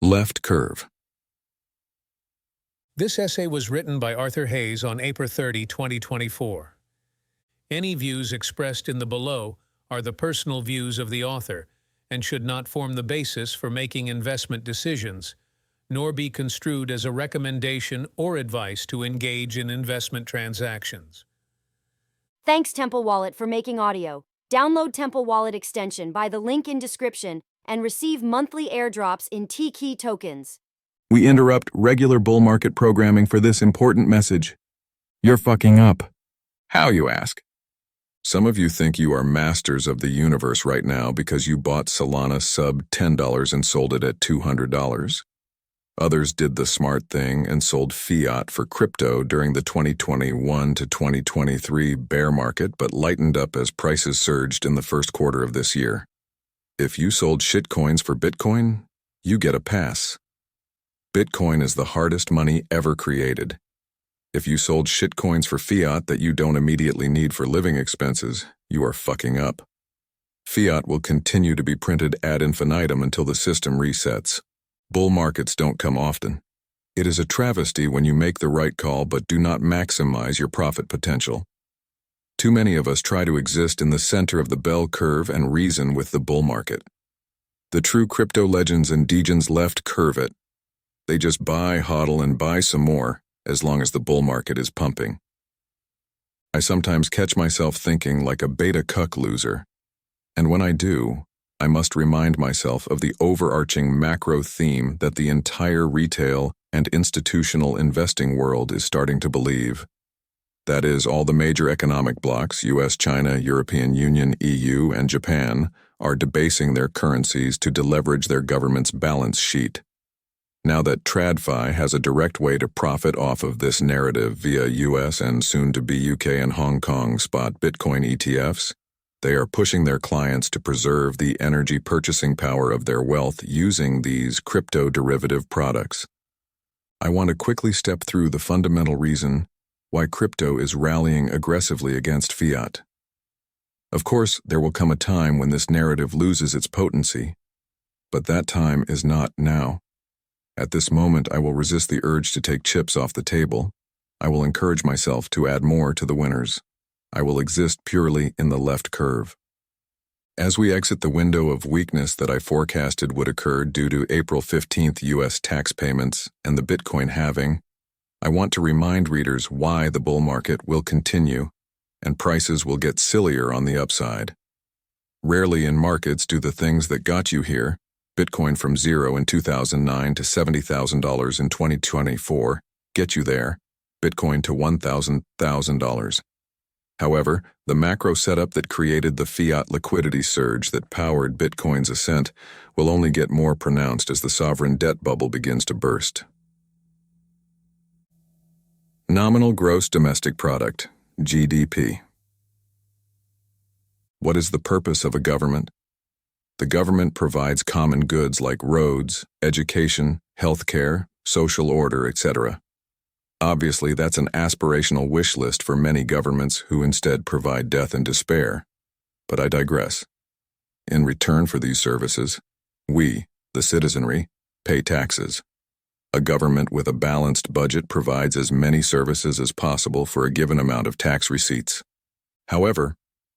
Left curve. This essay was written by Arthur Hayes on April 30, 2024. Any views expressed in the below are the personal views of the author and should not form the basis for making investment decisions, nor be construed as a recommendation or advice to engage in investment transactions. Thanks, Temple Wallet, for making audio. Download Temple Wallet extension by the link in description and receive monthly airdrops in T-Key tokens. We interrupt regular bull market programming for this important message. You're fucking up. How, you ask? Some of you think you are masters of the universe right now because you bought Solana sub $10 and sold it at $200. Others did the smart thing and sold fiat for crypto during the 2021 to 2023 bear market, but lightened up as prices surged in the first quarter of this year. If you sold shitcoins for Bitcoin, you get a pass. Bitcoin is the hardest money ever created. If you sold shitcoins for fiat that you don't immediately need for living expenses, you are fucking up. Fiat will continue to be printed ad infinitum until the system resets. Bull markets don't come often. It is a travesty when you make the right call but do not maximize your profit potential. Too many of us try to exist in the center of the bell curve and reason with the bull market. The true crypto legends and degens left curve it. They just buy, hodl, and buy some more as long as the bull market is pumping. I sometimes catch myself thinking like a beta cuck loser, and when I do, I must remind myself of the overarching macro theme that the entire retail and institutional investing world is starting to believe. That is, all the major economic blocs, US, China, European Union, EU, and Japan, are debasing their currencies to deleverage their government's balance sheet. Now that TradFi has a direct way to profit off of this narrative via US and soon-to-be UK and Hong Kong spot Bitcoin ETFs, they are pushing their clients to preserve the energy purchasing power of their wealth using these crypto derivative products. I want to quickly step through the fundamental reason why crypto is rallying aggressively against fiat. Of course, there will come a time when this narrative loses its potency, but that time is not now. At this moment, I will resist the urge to take chips off the table. I will encourage myself to add more to the winners. I will exist purely in the left curve. As we exit the window of weakness that I forecasted would occur due to April 15th US tax payments and the Bitcoin halving, I want to remind readers why the bull market will continue and prices will get sillier on the upside. Rarely in markets do the things that got you here, Bitcoin from zero in 2009 to $70,000 in 2024, get you there, Bitcoin to $1,000. However, the macro setup that created the fiat liquidity surge that powered Bitcoin's ascent will only get more pronounced as the sovereign debt bubble begins to burst. Nominal Gross Domestic Product, GDP. What is the purpose of a government? The government provides common goods like roads, education, healthcare, social order, etc. Obviously, that's an aspirational wish list for many governments who instead provide death and despair. But I digress. In return for these services, we, the citizenry, pay taxes. A government with a balanced budget provides as many services as possible for a given amount of tax receipts. However,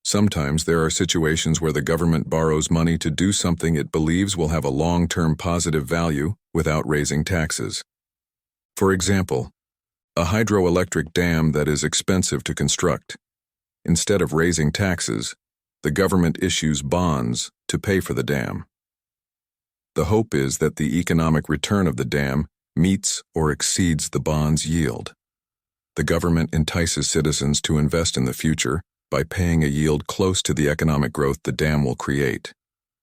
sometimes there are situations where the government borrows money to do something it believes will have a long-term positive value without raising taxes. For example, a hydroelectric dam that is expensive to construct. Instead of raising taxes, the government issues bonds to pay for the dam. The hope is that the economic return of the dam meets or exceeds the bond's yield. The government entices citizens to invest in the future by paying a yield close to the economic growth the dam will create.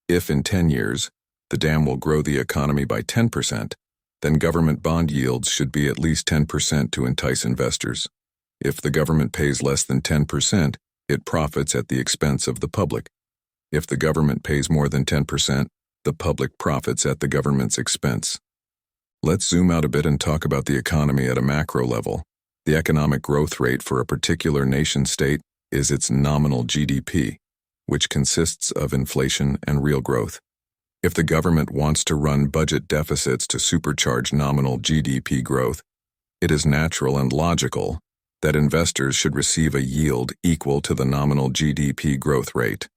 If in 10 years, the dam will grow the economy by 10%, then government bond yields should be at least 10% to entice investors. If the government pays less than 10%, it profits at the expense of the public. If the government pays more than 10%, the public profits at the government's expense. Let's zoom out a bit and talk about the economy at a macro level. The economic growth rate for a particular nation-state is its nominal GDP, which consists of inflation and real growth. If the government wants to run budget deficits to supercharge nominal GDP growth, it is natural and logical that investors should receive a yield equal to the nominal GDP growth rate.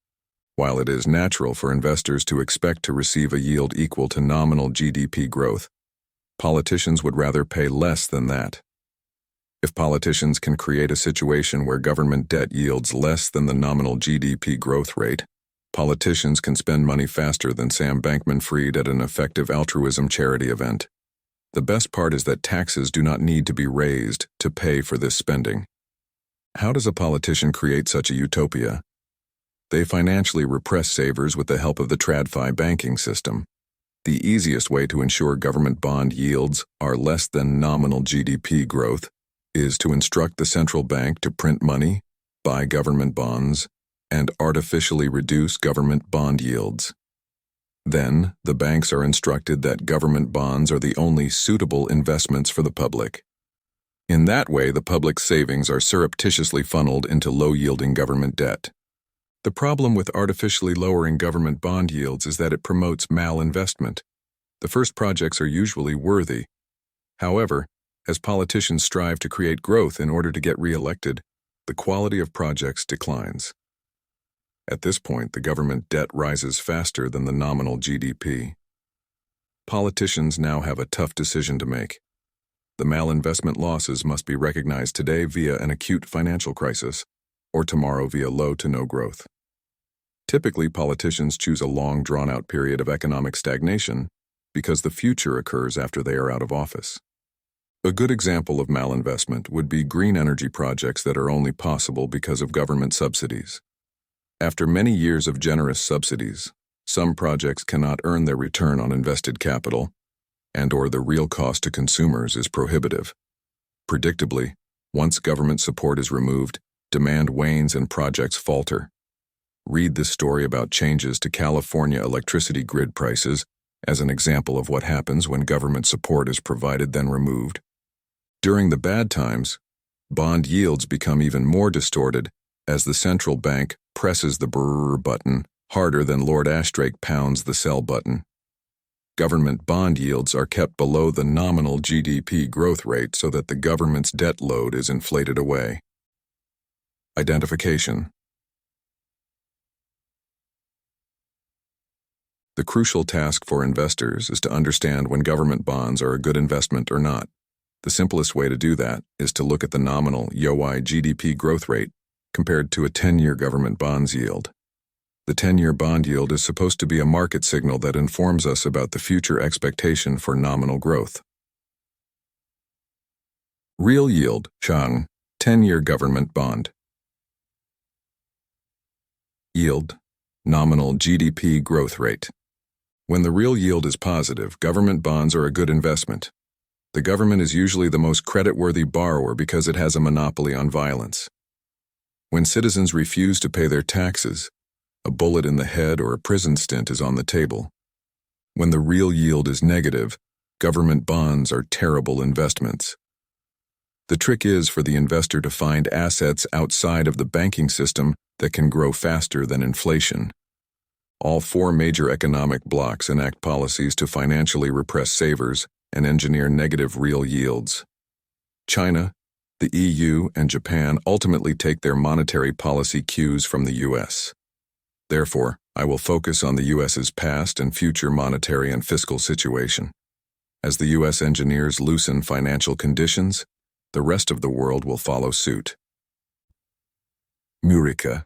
While it is natural for investors to expect to receive a yield equal to nominal GDP growth, politicians would rather pay less than that. If politicians can create a situation where government debt yields less than the nominal GDP growth rate, politicians can spend money faster than Sam Bankman-Fried at an effective altruism charity event. The best part is that taxes do not need to be raised to pay for this spending. How does a politician create such a utopia? They financially repress savers with the help of the TradFi banking system. The easiest way to ensure government bond yields are less than nominal GDP growth is to instruct the central bank to print money, buy government bonds, and artificially reduce government bond yields. Then, the banks are instructed that government bonds are the only suitable investments for the public. In that way, the public's savings are surreptitiously funneled into low-yielding government debt. The problem with artificially lowering government bond yields is that it promotes malinvestment. The first projects are usually worthy. However, as politicians strive to create growth in order to get re-elected, the quality of projects declines. At this point, the government debt rises faster than the nominal GDP. Politicians now have a tough decision to make. The malinvestment losses must be recognized today via an acute financial crisis, or tomorrow via low to no growth. Typically, politicians choose a long, drawn-out period of economic stagnation because the future occurs after they are out of office. A good example of malinvestment would be green energy projects that are only possible because of government subsidies. After many years of generous subsidies, some projects cannot earn their return on invested capital, and/or the real cost to consumers is prohibitive. Predictably, once government support is removed, demand wanes and projects falter. Read this story about changes to California electricity grid prices as an example of what happens when government support is provided then removed. During the bad times, bond yields become even more distorted as the central bank presses the brrr button harder than Lord Ashdrake pounds the sell button. Government bond yields are kept below the nominal GDP growth rate so that the government's debt load is inflated away. Identification. The crucial task for investors is to understand when government bonds are a good investment or not. The simplest way to do that is to look at the nominal YoY GDP growth rate compared to a 10-year government bonds yield. The 10-year bond yield is supposed to be a market signal that informs us about the future expectation for nominal growth. Real yield, Chang, 10-year government bond. Yield, nominal GDP growth rate. When the real yield is positive, government bonds are a good investment. The government is usually the most creditworthy borrower because it has a monopoly on violence. When citizens refuse to pay their taxes, a bullet in the head or a prison stint is on the table. When the real yield is negative, government bonds are terrible investments. The trick is for the investor to find assets outside of the banking system that can grow faster than inflation. All four major economic blocs enact policies to financially repress savers and engineer negative real yields. China, the EU, and Japan ultimately take their monetary policy cues from the US. Therefore, I will focus on the US's past and future monetary and fiscal situation. As the US engineers loosen financial conditions, the rest of the world will follow suit. Murica.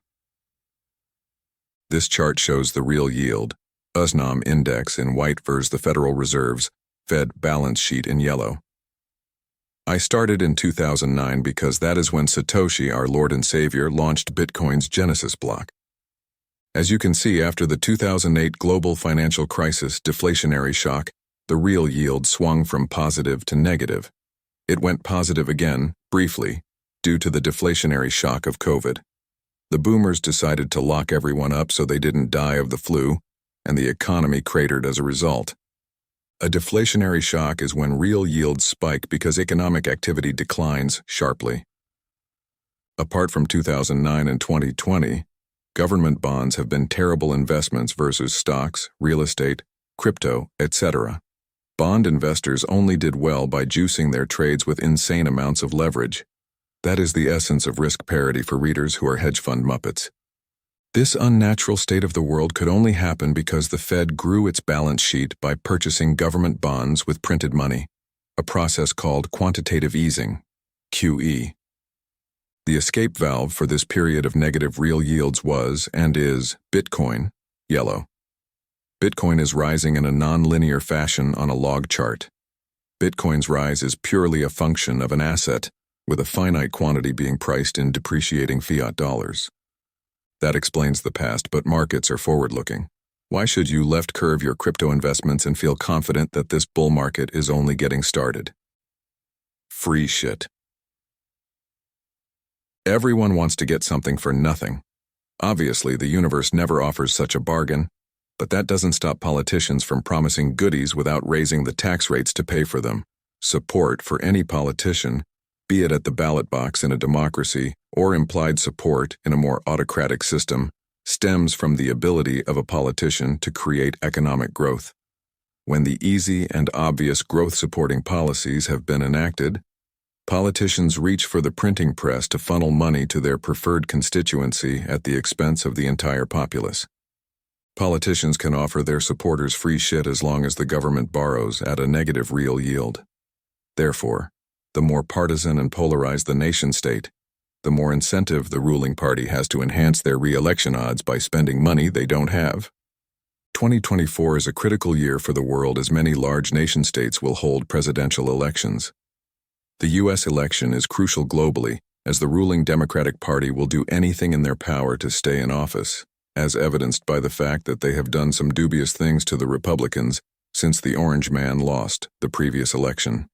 This chart shows the real yield, USNAM index in white versus the Federal Reserve's Fed balance sheet in yellow. I started in 2009 because that is when Satoshi, our Lord and Savior, launched Bitcoin's Genesis block. As you can see, after the 2008 global financial crisis deflationary shock, the real yield swung from positive to negative. It went positive again, briefly, due to the deflationary shock of COVID. The boomers decided to lock everyone up so they didn't die of the flu, and the economy cratered as a result. A deflationary shock is when real yields spike because economic activity declines sharply. Apart from 2009 and 2020, government bonds have been terrible investments versus stocks, real estate, crypto, etc. Bond investors only did well by juicing their trades with insane amounts of leverage. That is the essence of risk parity for readers who are hedge fund muppets. This unnatural state of the world could only happen because the Fed grew its balance sheet by purchasing government bonds with printed money, a process called quantitative easing, QE. The escape valve for this period of negative real yields was, and is, Bitcoin, yellow. Bitcoin is rising in a non-linear fashion on a log chart. Bitcoin's rise is purely a function of an asset, with a finite quantity being priced in depreciating fiat dollars. That explains the past, but markets are forward-looking. Why should you left curve your crypto investments and feel confident that this bull market is only getting started? Free shit. Everyone wants to get something for nothing. Obviously, the universe never offers such a bargain, but that doesn't stop politicians from promising goodies without raising the tax rates to pay for them. Support for any politician, be it at the ballot box in a democracy or implied support in a more autocratic system, stems from the ability of a politician to create economic growth. When the easy and obvious growth-supporting policies have been enacted, politicians reach for the printing press to funnel money to their preferred constituency at the expense of the entire populace. Politicians can offer their supporters free shit as long as the government borrows at a negative real yield. Therefore, the more partisan and polarized the nation-state, the more incentive the ruling party has to enhance their re-election odds by spending money they don't have. 2024 is a critical year for the world as many large nation-states will hold presidential elections. The U.S. election is crucial globally, as the ruling Democratic Party will do anything in their power to stay in office, as evidenced by the fact that they have done some dubious things to the Republicans since the Orange Man lost the previous election.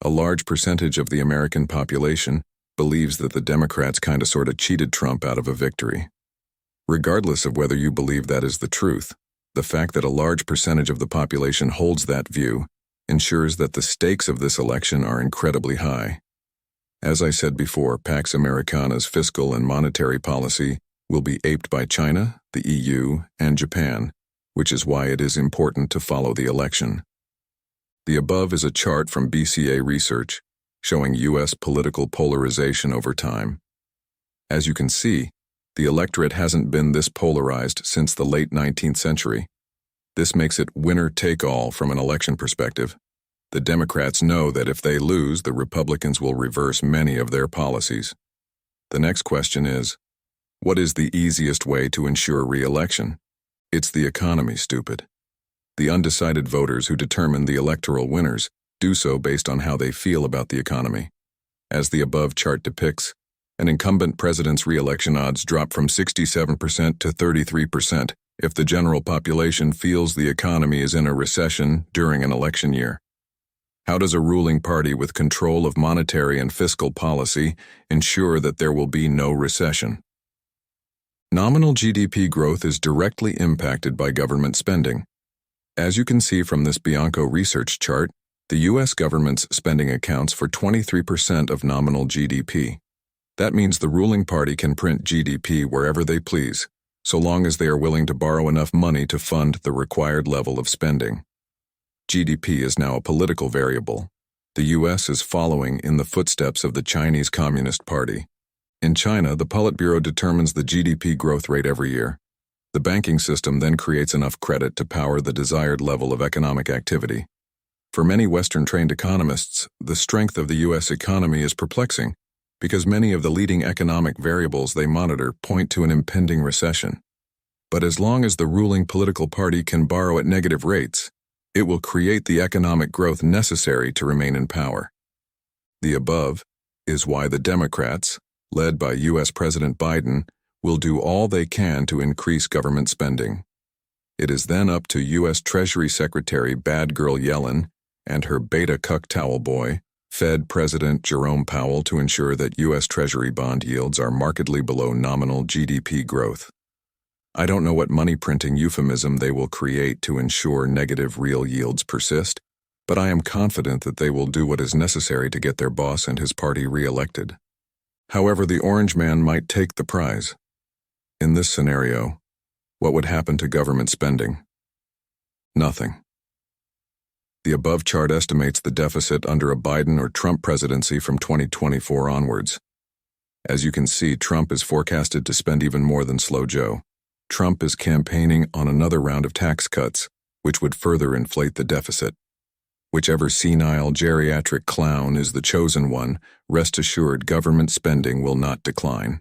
A large percentage of the American population believes that the Democrats kinda sorta cheated Trump out of a victory. Regardless of whether you believe that is the truth, the fact that a large percentage of the population holds that view ensures that the stakes of this election are incredibly high. As I said before, Pax Americana's fiscal and monetary policy will be aped by China, the EU, and Japan, which is why it is important to follow the election. The above is a chart from BCA Research showing U.S. political polarization over time. As you can see, the electorate hasn't been this polarized since the late 19th century. This makes it winner-take-all from an election perspective. The Democrats know that if they lose, the Republicans will reverse many of their policies. The next question is, what is the easiest way to ensure re-election? It's the economy, stupid. The undecided voters who determine the electoral winners do so based on how they feel about the economy. As the above chart depicts, an incumbent president's re-election odds drop from 67% to 33% if the general population feels the economy is in a recession during an election year. How does a ruling party with control of monetary and fiscal policy ensure that there will be no recession? Nominal GDP growth is directly impacted by government spending. As you can see from this Bianco research chart, the U.S. government's spending accounts for 23% of nominal GDP. That means the ruling party can print GDP wherever they please, so long as they are willing to borrow enough money to fund the required level of spending. GDP is now a political variable. The U.S. is following in the footsteps of the Chinese Communist Party. In China, the Politburo determines the GDP growth rate every year. The banking system then creates enough credit to power the desired level of economic activity. For many Western-trained economists, the strength of the U.S. economy is perplexing because many of the leading economic variables they monitor point to an impending recession. But as long as the ruling political party can borrow at negative rates, it will create the economic growth necessary to remain in power. The above is why the Democrats, led by U.S. President Biden, will do all they can to increase government spending. It is then up to U.S. Treasury Secretary Bad Girl Yellen and her beta cuck towel boy, Fed President Jerome Powell, to ensure that U.S. Treasury bond yields are markedly below nominal GDP growth. I don't know what money-printing euphemism they will create to ensure negative real yields persist, but I am confident that they will do what is necessary to get their boss and his party re-elected. However, the Orange Man might take the prize. In this scenario, what would happen to government spending? Nothing. The above chart estimates the deficit under a Biden or Trump presidency from 2024 onwards. As you can see, Trump is forecasted to spend even more than Slow Joe. Trump is campaigning on another round of tax cuts, which would further inflate the deficit. Whichever senile geriatric clown is the chosen one, rest assured government spending will not decline.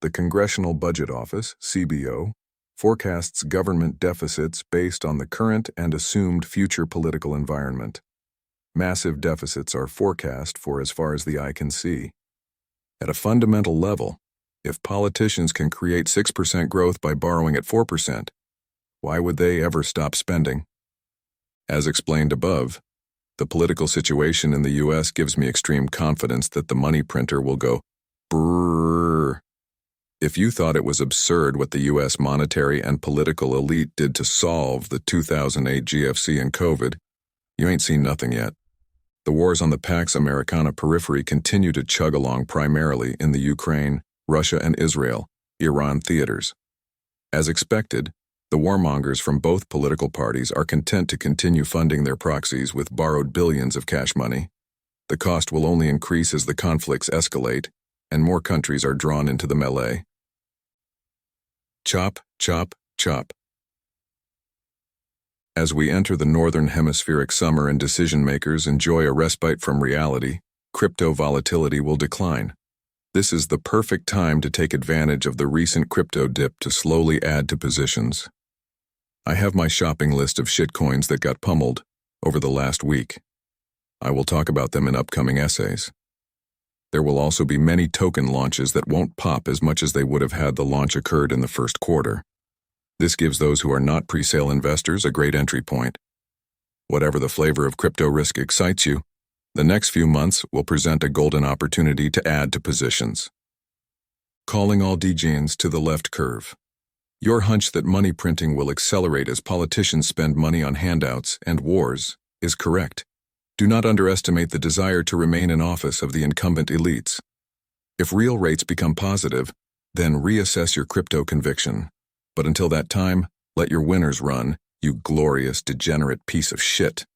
The Congressional Budget Office, CBO, forecasts government deficits based on the current and assumed future political environment. Massive deficits are forecast for as far as the eye can see. At a fundamental level, if politicians can create 6% growth by borrowing at 4%, why would they ever stop spending? As explained above, the political situation in the U.S. gives me extreme confidence that the money printer will go brrrr. If you thought it was absurd what the U.S. monetary and political elite did to solve the 2008 GFC and COVID, you ain't seen nothing yet. The wars on the Pax Americana periphery continue to chug along primarily in the Ukraine, Russia, and Israel, Iran theaters. As expected, the warmongers from both political parties are content to continue funding their proxies with borrowed billions of cash money. The cost will only increase as the conflicts escalate, and more countries are drawn into the melee. Chop, chop, chop. As we enter the northern hemispheric summer and decision-makers enjoy a respite from reality, crypto volatility will decline. This is the perfect time to take advantage of the recent crypto dip to slowly add to positions. I have my shopping list of shitcoins that got pummeled over the last week. I will talk about them in upcoming essays. There will also be many token launches that won't pop as much as they would have had the launch occurred in the first quarter. This gives those who are not pre-sale investors a great entry point. Whatever the flavor of crypto risk excites you, the next few months will present a golden opportunity to add to positions. Calling all degens to the left curve. Your hunch that money printing will accelerate as politicians spend money on handouts and wars is correct. Do not underestimate the desire to remain in office of the incumbent elites. If real rates become positive, then reassess your crypto conviction. But until that time, let your winners run, you glorious degenerate piece of shit.